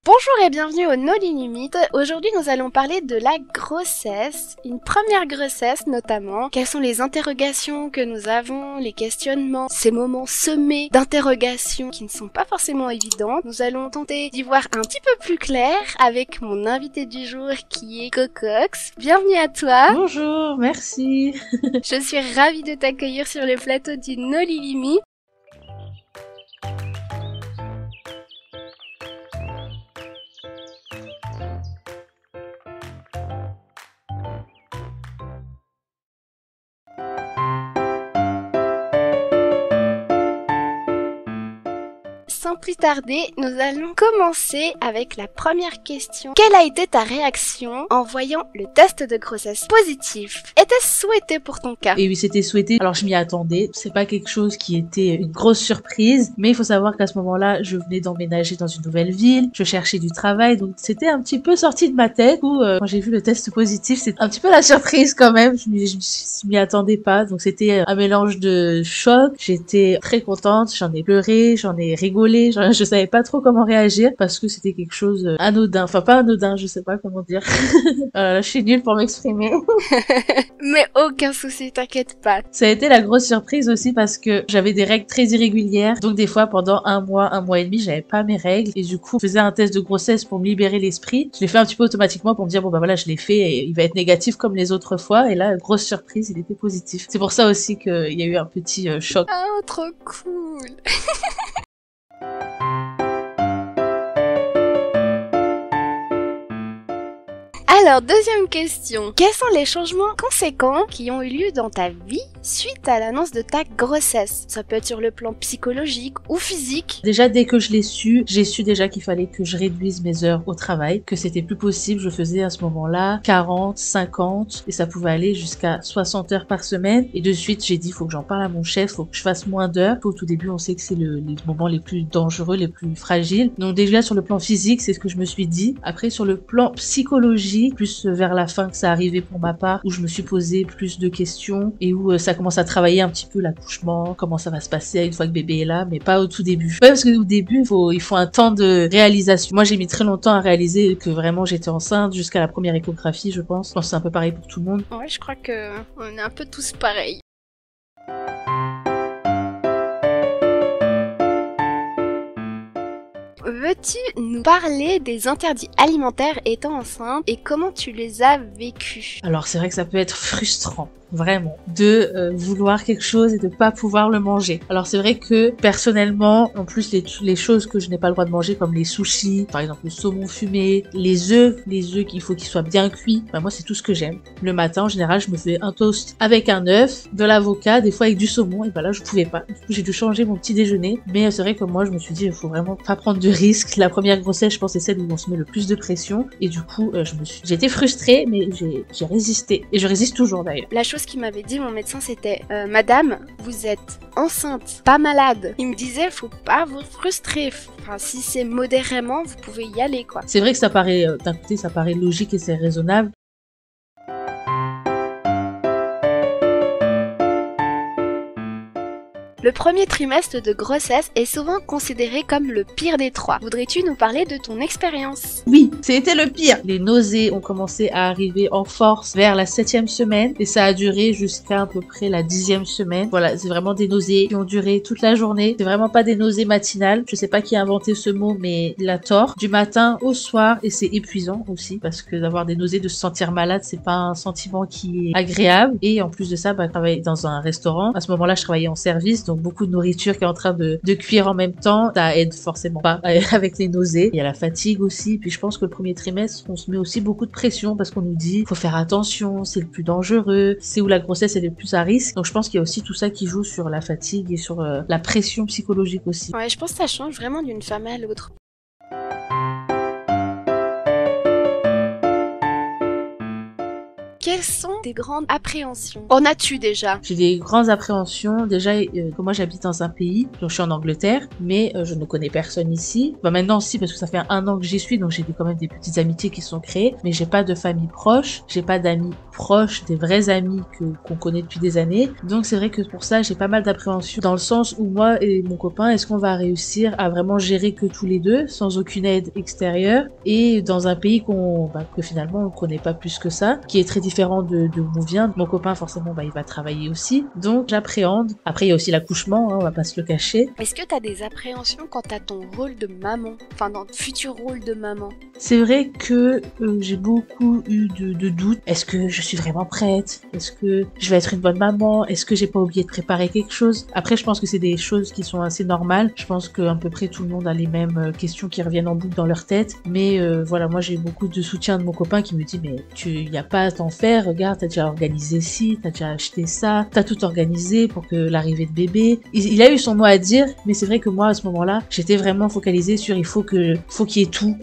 Bonjour et bienvenue au No Limit. Aujourd'hui nous allons parler de la grossesse, une première grossesse notamment. Quelles sont les interrogations que nous avons, les questionnements, ces moments semés d'interrogations qui ne sont pas forcément évidentes. Nous allons tenter d'y voir un petit peu plus clair avec mon invité du jour qui est Cocox. Bienvenue à toi. Bonjour, merci. Je suis ravie de t'accueillir sur le plateau du No Limit. Sans plus tarder, nous allons commencer avec la première question. Quelle a été ta réaction en voyant le test de grossesse positif? Était-ce souhaité pour ton cas? Et oui, c'était souhaité. Alors, je m'y attendais. C'est pas quelque chose qui était une grosse surprise. Mais il faut savoir qu'à ce moment-là, je venais d'emménager dans une nouvelle ville. Je cherchais du travail. Donc, c'était un petit peu sorti de ma tête. Quand j'ai vu le test positif, c'était un petit peu la surprise quand même. Je m'y attendais pas. Donc, c'était un mélange de choc. J'étais très contente. J'en ai pleuré. J'en ai rigolé. Je savais pas trop comment réagir parce que c'était quelque chose anodin. Enfin, pas anodin, je sais pas comment dire. Je suis nulle pour m'exprimer. Mais aucun souci, t'inquiète pas. Ça a été la grosse surprise aussi parce que j'avais des règles très irrégulières. Donc des fois, pendant un mois et demi, j'avais pas mes règles. Et du coup, je faisais un test de grossesse pour me libérer l'esprit. Je l'ai fait un petit peu automatiquement pour me dire, bon bah voilà, je l'ai fait et il va être négatif comme les autres fois. Et là, grosse surprise, il était positif. C'est pour ça aussi qu'il y a eu un petit choc. Ah, trop cool. Alors, deuxième question. Quels sont les changements conséquents qui ont eu lieu dans ta vie suite à l'annonce de ta grossesse? Ça peut être sur le plan psychologique ou physique. Déjà, dès que je l'ai su, j'ai su déjà qu'il fallait que je réduise mes heures au travail, que c'était plus possible. Je faisais à ce moment-là 40, 50 et ça pouvait aller jusqu'à 60 heures par semaine. Et de suite, j'ai dit, faut que j'en parle à mon chef, faut que je fasse moins d'heures. Au tout début, on sait que c'est les moments les plus dangereux, les plus fragiles. Donc déjà, sur le plan physique, c'est ce que je me suis dit. Après, sur le plan psychologique, plus vers la fin que ça arrivait pour ma part, où je me suis posé plus de questions et où ça commence à travailler un petit peu l'accouchement, comment ça va se passer une fois que bébé est là, mais pas au tout début. Ouais, parce qu'au début, il faut un temps de réalisation. Moi, j'ai mis très longtemps à réaliser que vraiment j'étais enceinte jusqu'à la première échographie, je pense. Je pense que c'est un peu pareil pour tout le monde. Ouais, je crois que on est un peu tous pareils. Veux-tu nous parler des interdits alimentaires étant enceinte et comment tu les as vécus? Alors, c'est vrai que ça peut être frustrant. Vraiment, de vouloir quelque chose et de pas pouvoir le manger. Alors c'est vrai que personnellement, en plus les choses que je n'ai pas le droit de manger comme les sushis, par exemple le saumon fumé, les œufs qu'il faut qu'ils soient bien cuits, bah moi c'est tout ce que j'aime. Le matin en général, je me fais un toast avec un œuf, de l'avocat, des fois avec du saumon et bah là je pouvais pas. Du coup, j'ai dû changer mon petit déjeuner, mais c'est vrai que moi je me suis dit il faut vraiment pas prendre de risques. La première grossesse, je pense c'est celle où on se met le plus de pression et du coup, j'ai été frustrée mais j'ai résisté et je résiste toujours d'ailleurs. La chose qu'il m'avait dit mon médecin c'était Madame, vous êtes enceinte, pas malade. Il me disait faut pas vous frustrer. Enfin, si c'est modérément, vous pouvez y aller quoi. C'est vrai que ça paraît d'un côté ça paraît logique et c'est raisonnable. Le premier trimestre de grossesse est souvent considéré comme le pire des trois. Voudrais-tu nous parler de ton expérience? Oui, c'était le pire. Les nausées ont commencé à arriver en force vers la 7e semaine et ça a duré jusqu'à peu près la 10e semaine. Voilà, c'est vraiment des nausées qui ont duré toute la journée. C'est vraiment pas des nausées matinales. Je sais pas qui a inventé ce mot, mais il a tort. Du matin au soir et c'est épuisant aussi parce que d'avoir des nausées, de se sentir malade, c'est pas un sentiment qui est agréable. Et en plus de ça, je travaillais dans un restaurant. À ce moment-là, je travaillais en service. Donc beaucoup de nourriture qui est en train de cuire en même temps, ça aide forcément pas avec les nausées. Il y a la fatigue aussi, puis je pense que le premier trimestre, on se met aussi beaucoup de pression parce qu'on nous dit faut faire attention, c'est le plus dangereux, c'est où la grossesse est le plus à risque. Donc je pense qu'il y a aussi tout ça qui joue sur la fatigue et sur la pression psychologique aussi. Ouais, je pense que ça change vraiment d'une femme à l'autre. quelles sont tes grandes appréhensions? En as-tu déjà? J'ai des grandes appréhensions. Déjà, que moi j'habite dans un pays, donc je suis en Angleterre, mais je ne connais personne ici. Bah maintenant si, parce que ça fait 1 an que j'y suis, donc j'ai quand même des petites amitiés qui sont créées, mais j'ai pas de famille proche, j'ai pas d'amis proches, des vrais amis qu'on connaît depuis des années. Donc c'est vrai que pour ça, j'ai pas mal d'appréhensions, dans le sens où moi et mon copain, est-ce qu'on va réussir à vraiment gérer que tous les deux, sans aucune aide extérieure, et dans un pays que finalement on connaît pas plus que ça, qui est très différent de où on vient. Mon copain forcément il va travailler aussi, donc j'appréhende. Après il y a aussi l'accouchement, on va pas se le cacher. Est-ce que t'as des appréhensions quant à ton rôle de maman, enfin dans le futur rôle de maman? C'est vrai que j'ai beaucoup eu de doutes. Est-ce que je suis vraiment prête? Est-ce que je vais être une bonne maman? Est-ce que j'ai pas oublié de préparer quelque chose? Après je pense que c'est des choses qui sont assez normales. Je pense qu'à peu près tout le monde a les mêmes questions qui reviennent en boucle dans leur tête. Mais voilà, moi j'ai beaucoup de soutien de mon copain qui me dit mais y a pas à t'en faire, regarde, t'as déjà organisé ci, t'as déjà acheté ça, t'as tout organisé pour que l'arrivée de bébé. Il a eu son mot à dire, mais c'est vrai que moi à ce moment-là, j'étais vraiment focalisée sur il faut qu'il y ait tout,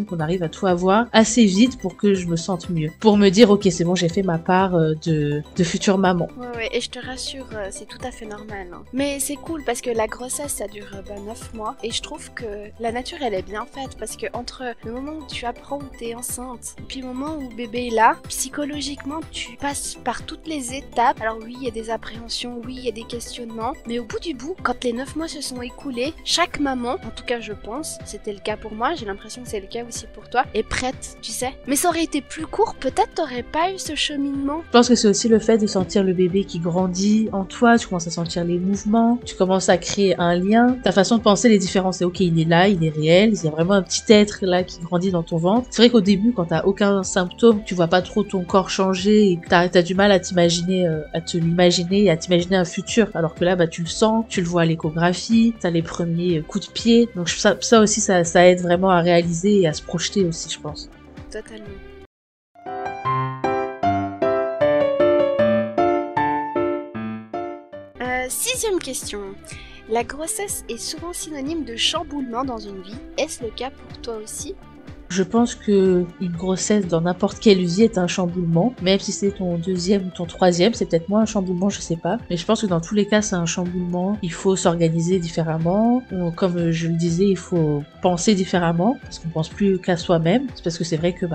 qu'on arrive à tout avoir assez vite pour que je me sente mieux. Pour me dire ok c'est bon, j'ai fait ma part de future maman. Ouais, et je te rassure, c'est tout à fait normal. Hein. Mais c'est cool parce que la grossesse ça dure 9 mois et je trouve que la nature elle est bien faite parce que entre le moment où tu apprends que t'es enceinte et puis le moment où bébé est là, psychologiquement tu passes par toutes les étapes. Alors oui, il y a des appréhensions, oui, il y a des questionnements, mais au bout du bout, quand les 9 mois se sont écoulés, chaque maman, en tout cas je pense, c'était le cas pour moi, j'ai l'impression que c'est le cas aussi pour toi, est prête, tu sais. Mais ça aurait été plus court, peut-être t'aurais pas eu ce cheminement. Je pense que c'est aussi le fait de sentir le bébé qui grandit en toi, tu commences à sentir les mouvements, tu commences à créer un lien, ta façon de penser les différences, c'est ok, il est là, il est réel, il y a vraiment un petit être là qui grandit dans ton ventre. C'est vrai qu'au début, quand t'as aucun symptôme, tu vois pas trop ton corps changer et t'as du mal à t'imaginer, à te l'imaginer et à t'imaginer un futur, alors que là, tu le sens, tu le vois à l'échographie, t'as les premiers coups de pied, donc ça aussi, ça aide vraiment à réaliser et à se projeter aussi, je pense. Totalement. Sixième question. La grossesse est souvent synonyme de chamboulement dans une vie. Est-ce le cas pour toi aussi ? Je pense que une grossesse dans n'importe quelle vie est un chamboulement, même si c'est ton deuxième ou ton troisième, c'est peut-être moins un chamboulement, je sais pas. Mais je pense que dans tous les cas, c'est un chamboulement. Il faut s'organiser différemment. Comme je le disais, il faut penser différemment, parce qu'on pense plus qu'à soi-même. C'est parce que c'est vrai que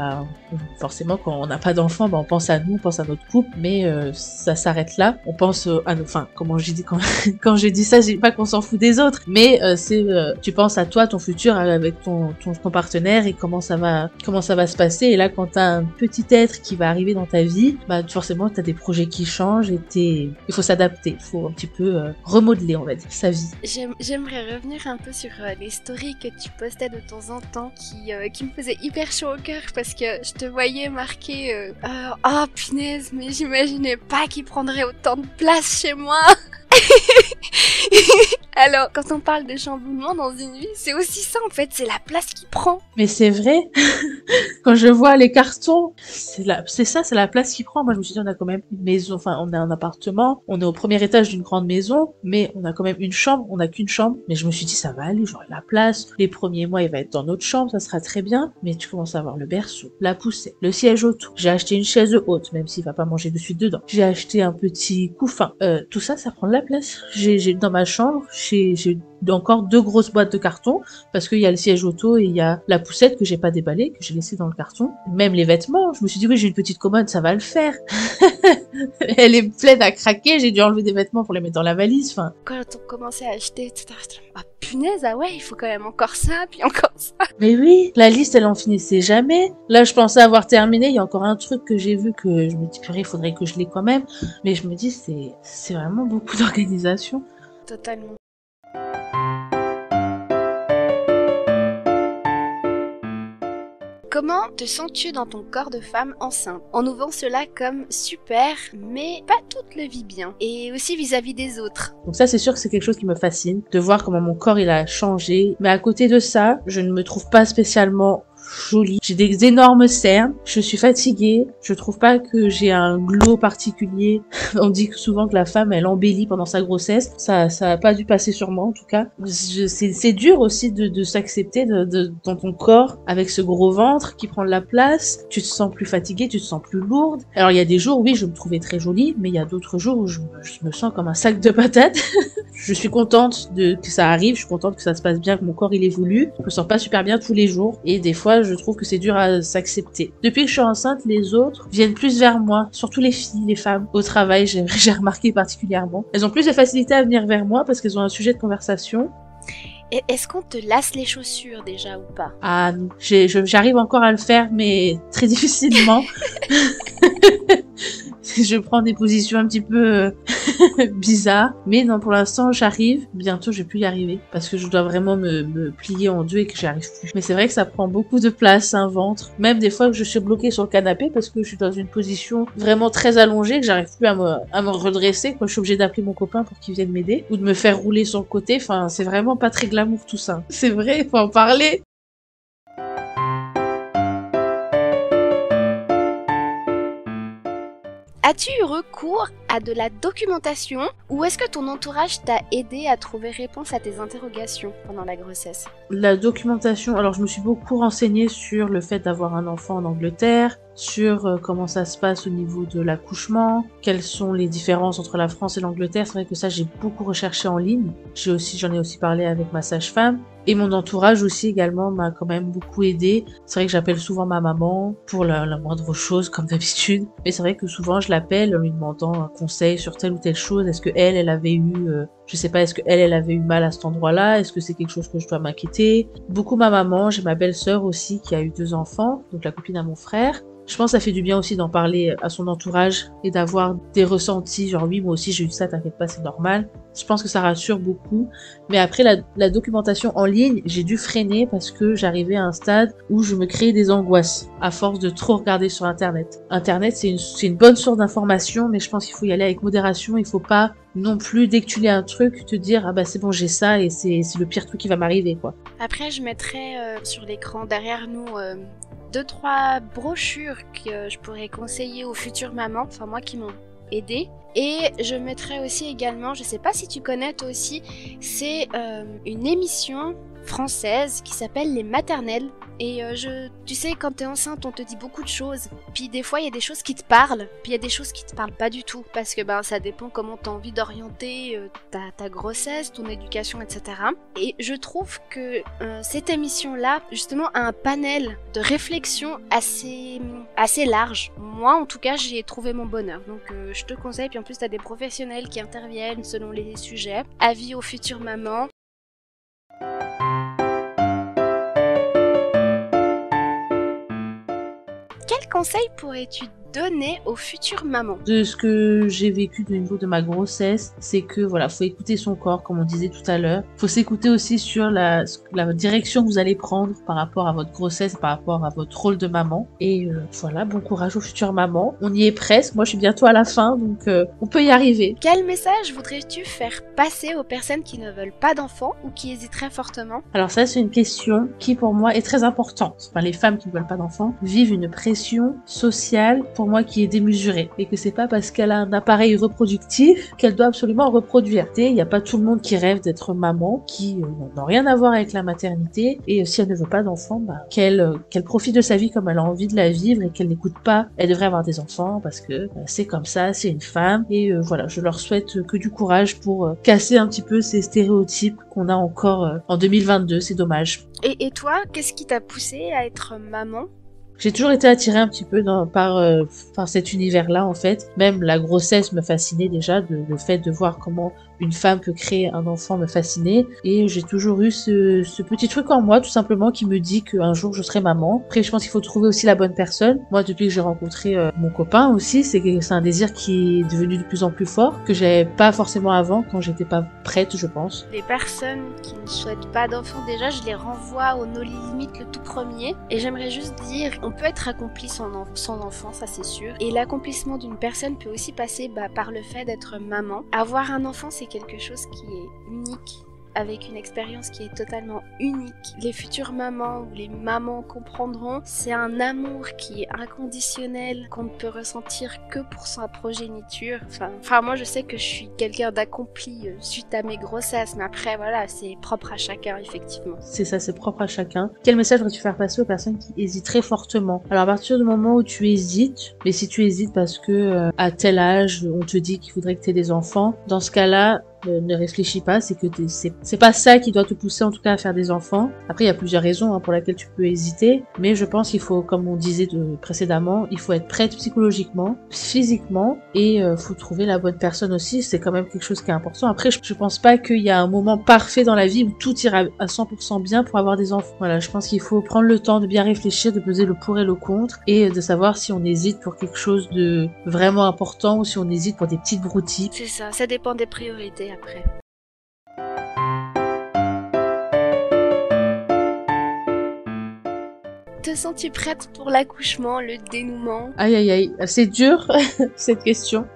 forcément, quand on n'a pas d'enfant, on pense à nous, on pense à notre couple, mais ça s'arrête là. On pense à nos... Enfin, comment je dis quand je dis ça, je dis pas qu'on s'en fout des autres, mais tu penses à toi, ton futur, avec ton partenaire et comment ça va se passer. Et là, quand t'as un petit être qui va arriver dans ta vie, forcément t'as des projets qui changent et il faut s'adapter, il faut un petit peu remodeler, on va dire, sa vie. J'aimerais revenir un peu sur les stories que tu postais de temps en temps qui me faisaient hyper chaud au cœur parce que je te voyais marquer oh punaise, mais j'imaginais pas qu'il prendrait autant de place chez moi. Alors, quand on parle de chamboulement dans une vie, c'est aussi ça en fait, c'est la place qu'il prend. Mais c'est vrai, quand je vois les cartons, c'est la place qu'il prend. Moi je me suis dit, on a quand même une maison, enfin on a un appartement, on est au premier étage d'une grande maison, mais on a quand même une chambre, on n'a qu'une chambre. Mais je me suis dit, ça va aller, j'aurai la place. Les premiers mois, il va être dans notre chambre, ça sera très bien. Mais tu commences à voir le berceau, la poussette, le siège auto. J'ai acheté une chaise haute, même s'il va pas manger de suite dedans. J'ai acheté un petit couffin. Tout ça prend de la place. J'ai dans ma chambre, j'ai encore 2 grosses boîtes de carton parce qu'il y a le siège auto et il y a la poussette que j'ai pas déballée, que j'ai laissée dans le carton. Même les vêtements, je me suis dit oui, j'ai une petite commode, ça va le faire. Elle est pleine à craquer, j'ai dû enlever des vêtements pour les mettre dans la valise. Enfin. Quand on commençait à acheter, etc. Ah punaise, ah ouais, il faut quand même encore ça, puis encore ça. Mais oui, la liste elle en finissait jamais. Là je pensais avoir terminé, il y a encore un truc que j'ai vu que je me dis purée, il faudrait que je l'ai quand même. Mais je me dis c'est vraiment beaucoup d'organisation. Totalement. Comment te sens-tu dans ton corps de femme enceinte? En nous vend cela comme super, mais pas toute le vit bien. Et aussi vis-à-vis des autres. Donc ça, c'est sûr que c'est quelque chose qui me fascine, de voir comment mon corps il a changé. Mais à côté de ça, je ne me trouve pas spécialement jolie. J'ai des énormes cernes. Je suis fatiguée. Je trouve pas que j'ai un glow particulier. On dit souvent que la femme, elle embellit pendant sa grossesse. Ça a pas dû passer sur moi, en tout cas. C'est dur aussi de s'accepter dans ton corps avec ce gros ventre qui prend de la place. Tu te sens plus fatiguée, tu te sens plus lourde. Alors, il y a des jours, oui, je me trouvais très jolie, mais il y a d'autres jours où je me sens comme un sac de patates. Je suis contente que ça arrive, je suis contente que ça se passe bien, que mon corps il évolue. Je me sens pas super bien tous les jours et des fois je trouve que c'est dur à s'accepter. Depuis que je suis enceinte, les autres viennent plus vers moi, surtout les filles, les femmes. Au travail, j'ai remarqué particulièrement. Elles ont plus de facilité à venir vers moi parce qu'elles ont un sujet de conversation. Et est-ce qu'on te lasse les chaussures déjà ou pas? Ah non, j'arrive encore à le faire mais très difficilement. Je prends des positions un petit peu bizarres. Mais non, pour l'instant, j'arrive. Bientôt, je vais plus y arriver. Parce que je dois vraiment me plier en deux et que j'y arrive plus. Mais c'est vrai que ça prend beaucoup de place, un ventre. Même des fois que je suis bloquée sur le canapé parce que je suis dans une position vraiment très allongée, que j'arrive plus à me redresser. Quoi. Je suis obligée d'appeler mon copain pour qu'il vienne m'aider. Ou de me faire rouler sur le côté. Enfin, c'est vraiment pas très glamour tout ça. C'est vrai, faut en parler. As-tu eu recours à de la documentation ou est-ce que ton entourage t'a aidé à trouver réponse à tes interrogations pendant la grossesse? La documentation, alors je me suis beaucoup renseignée sur le fait d'avoir un enfant en Angleterre, sur comment ça se passe au niveau de l'accouchement, quelles sont les différences entre la France et l'Angleterre. C'est vrai que ça j'ai beaucoup recherché en ligne. J'en ai aussi parlé avec ma sage-femme. Et mon entourage aussi également m'a quand même beaucoup aidé. C'est vrai que j'appelle souvent ma maman pour la moindre chose comme d'habitude. Mais c'est vrai que souvent je l'appelle en lui demandant un conseil sur telle ou telle chose. Est-ce que elle avait eu, je sais pas, est-ce que elle avait eu mal à cet endroit-là? Est-ce que c'est quelque chose que je dois m'inquiéter? Beaucoup ma maman, j'ai ma belle-sœur aussi qui a eu 2 enfants, donc la copine à mon frère. Je pense que ça fait du bien aussi d'en parler à son entourage et d'avoir des ressentis, genre oui, moi aussi j'ai eu ça, t'inquiète pas, c'est normal. Je pense que ça rassure beaucoup. Mais après, la documentation en ligne, j'ai dû freiner parce que j'arrivais à un stade où je me créais des angoisses à force de trop regarder sur Internet. Internet, c'est une bonne source d'information, mais je pense qu'il faut y aller avec modération. Il faut pas non plus, dès que tu lis un truc, te dire ah bah c'est bon, j'ai ça et c'est le pire truc qui va m'arriver, quoi. Après, je mettrai sur l'écran derrière nous 2-3 brochures que je pourrais conseiller aux futures mamans, enfin moi qui m'ont aidé. Et je mettrai aussi également, je sais pas si tu connais toi aussi, c'est une émission française qui s'appelle Les Maternelles. Et tu sais, quand t'es enceinte, on te dit beaucoup de choses. Puis des fois, il y a des choses qui te parlent, puis il y a des choses qui te parlent pas du tout. Parce que ça dépend comment t'as envie d'orienter ta grossesse, ton éducation, etc. Et je trouve que cette émission-là, justement, a un panel de réflexion assez large. Moi, en tout cas, j'ai trouvé mon bonheur. Donc, je te conseille. Puis en plus, t'as des professionnels qui interviennent selon les sujets. Avis aux futures mamans. Quel conseil pourrais-tu donner aux futures mamans? De ce que j'ai vécu au niveau de ma grossesse, c'est que voilà, faut écouter son corps, comme on disait tout à l'heure. Faut s'écouter aussi sur la direction que vous allez prendre par rapport à votre grossesse, par rapport à votre rôle de maman. Et voilà, bon courage aux futures mamans. On y est presque. Moi, je suis bientôt à la fin, donc on peut y arriver. Quel message voudrais-tu faire passer aux personnes qui ne veulent pas d'enfants ou qui hésiteraient fortement? Alors ça, c'est une question qui pour moi est très importante. Enfin, les femmes qui ne veulent pas d'enfants vivent une pression sociale pour moi qui est démesurée et que c'est pas parce qu'elle a un appareil reproductif qu'elle doit absolument reproduire. Il n'y a pas tout le monde qui rêve d'être maman, qui n'ont rien à voir avec la maternité, et si elle ne veut pas d'enfants, qu'elle profite de sa vie comme elle a envie de la vivre et qu'elle n'écoute pas elle devrait avoir des enfants parce que c'est comme ça, c'est une femme, et voilà, je leur souhaite que du courage pour casser un petit peu ces stéréotypes qu'on a encore en 2022, c'est dommage. Et toi, qu'est-ce qui t'a poussé à être maman? J'ai toujours été attirée un petit peu par cet univers-là, en fait. Même la grossesse me fascinait déjà, le fait de voir comment une femme peut créer un enfant me fascinait. Et j'ai toujours eu ce petit truc en moi, tout simplement, qui me dit qu'un jour je serai maman. Après, je pense qu'il faut trouver aussi la bonne personne. Moi, depuis que j'ai rencontré mon copain aussi, c'est un désir qui est devenu de plus en plus fort, que j'avais pas forcément avant, quand j'étais pas prête, je pense. Les personnes qui ne souhaitent pas d'enfants, déjà, je les renvoie au No Limit le tout premier. Et j'aimerais juste dire, on peut être accompli sans enfant, ça c'est sûr. Et l'accomplissement d'une personne peut aussi passer par le fait d'être maman. Avoir un enfant, c'est quelque chose qui est unique avec une expérience qui est totalement unique. Les futures mamans ou les mamans comprendront, c'est un amour qui est inconditionnel, qu'on ne peut ressentir que pour sa progéniture. Enfin moi je sais que je suis quelqu'un d'accompli suite à mes grossesses, mais après voilà, c'est propre à chacun effectivement. C'est ça, c'est propre à chacun. Quel message voudrais-tu faire passer aux personnes qui hésitent très fortement? Alors à partir du moment où tu hésites, mais si tu hésites parce que à tel âge on te dit qu'il faudrait que tu aies des enfants, dans ce cas-là, ne réfléchis pas, c'est que c'est pas ça qui doit te pousser en tout cas à faire des enfants. Après il y a plusieurs raisons pour lesquelles tu peux hésiter, mais je pense qu'il faut, comme on disait précédemment, il faut être prête psychologiquement, physiquement, et faut trouver la bonne personne aussi, c'est quand même quelque chose qui est important. Après je pense pas qu'il y a un moment parfait dans la vie où tout ira à 100% bien pour avoir des enfants. Voilà, je pense qu'il faut prendre le temps de bien réfléchir, de peser le pour et le contre, et de savoir si on hésite pour quelque chose de vraiment important ou si on hésite pour des petites broutilles. C'est ça dépend des priorités après. Te sens-tu prête pour l'accouchement, le dénouement? Aïe aïe aïe, c'est dur cette question.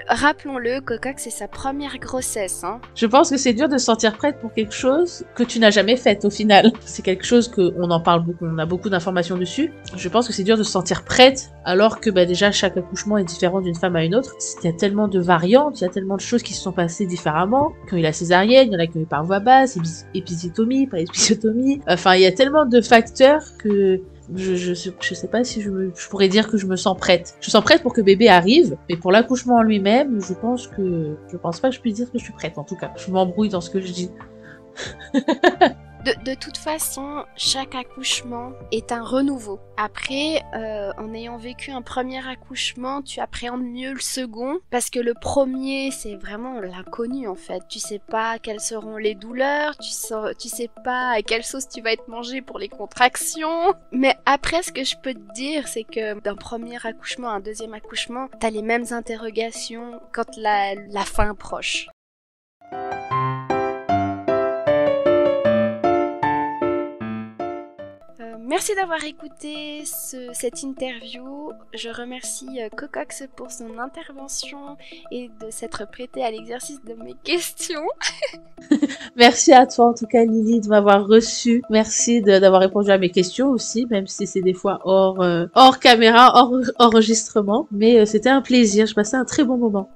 Rappelons-le, Cocox c'est sa première grossesse. Je pense que c'est dur de se sentir prête pour quelque chose que tu n'as jamais fait au final. C'est quelque chose qu'on en parle beaucoup, on a beaucoup d'informations dessus. Je pense que c'est dur de se sentir prête alors que déjà chaque accouchement est différent d'une femme à une autre. Il y a tellement de variantes, il y a tellement de choses qui se sont passées différemment. Qui ont eu la césarienne, il y en a qui ont eu par voie basse, épisiotomie, pas épisiotomie. Enfin, il y a tellement de facteurs que je sais pas si je pourrais dire que je me sens prête. Je sens prête pour que bébé arrive, mais pour l'accouchement en lui-même, je pense pas que je puisse dire que je suis prête, en tout cas. Je m'embrouille dans ce que je dis. De toute façon, chaque accouchement est un renouveau. Après, en ayant vécu un premier accouchement, tu appréhendes mieux le second, parce que le premier, c'est vraiment l'inconnu en fait. Tu sais pas quelles seront les douleurs, tu sais pas à quelle sauce tu vas être mangé pour les contractions. Mais après, ce que je peux te dire, c'est que d'un premier accouchement à un deuxième accouchement, t'as les mêmes interrogations quand la fin approche. Merci d'avoir écouté cette interview. Je remercie Cocox pour son intervention et de s'être prêté à l'exercice de mes questions. Merci à toi en tout cas Lily de m'avoir reçu. Merci d'avoir répondu à mes questions aussi, même si c'est des fois hors caméra, hors enregistrement. Mais c'était un plaisir, je passais un très bon moment.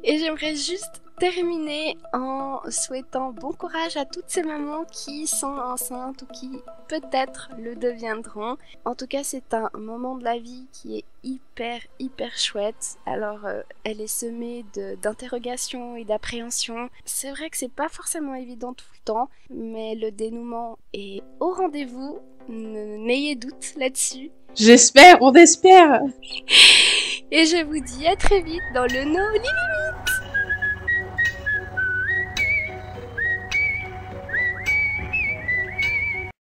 Et j'aimerais juste terminer en souhaitant bon courage à toutes ces mamans qui sont enceintes ou qui peut-être le deviendront. En tout cas, c'est un moment de la vie qui est hyper chouette. Alors, elle est semée d'interrogations et d'appréhensions. C'est vrai que c'est pas forcément évident tout le temps, mais le dénouement est au rendez-vous. N'ayez doute là-dessus. J'espère, on espère. Et je vous dis à très vite dans le No Lily.